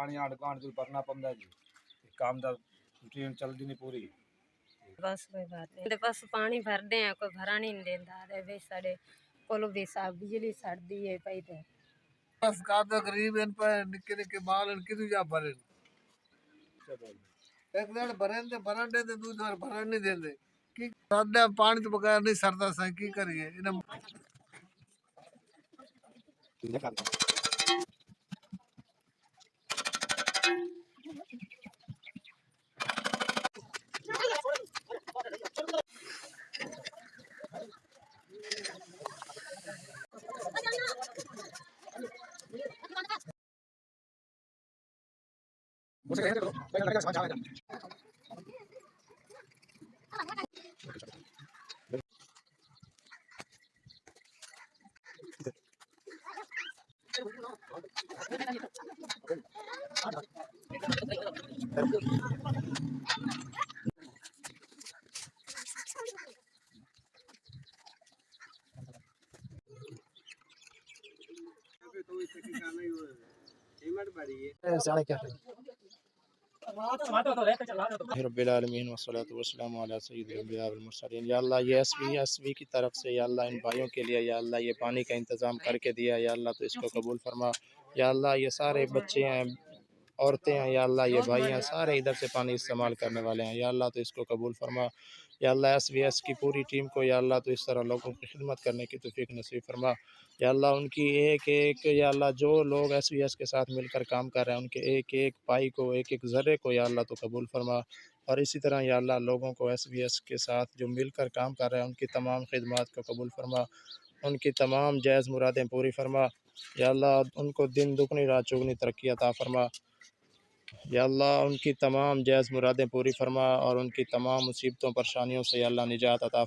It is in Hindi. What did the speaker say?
पानी आड़ कांड दूर भरना पौंदा जी काम दा रूटीन चलदी नहीं पूरी। बस कोई बात नहीं ते बस पानी भरदे हैं कोई भरा नहीं देंदा ते वे साढ़े कोल भी साहब बिजली सड़दी है पई ते बस कादा गरीब इन पर निक्के निक्के बाल इन किदू जा भरे एक दिन भरन ते भरन दे ते दूसरी बार भरन नहीं देंदे की सादा पानी तो बगैर नहीं सरदा सा की करिए इन्हें रब्बिल आलमीन वस्सलातु वस्सलामु अला सय्यिदिल अंबिया वल मुरसलीन। या अल्लाह ये एसवी की तरफ से या अल्लाह इन भाइयों के लिए या अल्लाह ये पानी का इंतज़ाम करके दिया या अल्लाह तो इसको कबूल फरमा। या अल्लाह ये सारे बच्चे हैं औरतें हैं या अल्लाह ये भाई हैं सारे इधर से पानी इस्तेमाल करने वाले हैं या अल्लाह तो इसको कबूल फरमा। या अल्लाह एसवीएस की पूरी टीम को या अल्लाह तो इस तरह लोगों की खिदमत करने की तौफीक नसीब फरमा। या अल्लाह उनकी एक एक या अल्लाह जो लोग एसवीएस के साथ मिलकर काम कर रहे हैं उनके एक एक पाई को एक एक ज़र्रे को या अल्लाह तो कबूल फरमा। और इसी तरह या अल्लाह लोगों को एसवीएस के साथ जो मिलकर काम कर रहे हैं उनकी तमाम खिदमत को कबूल फरमा, उनकी तमाम जायज़ मुरादें पूरी फरमा। या अल्लाह उनको दिन दुगनी रात चौगनी तरक्की अता फरमा। या अल्लाह उनकी तमाम जायज़ मुरादें पूरी फरमा और उनकी तमाम मुसीबतों परेशानियों से या अल्लाह निजात अता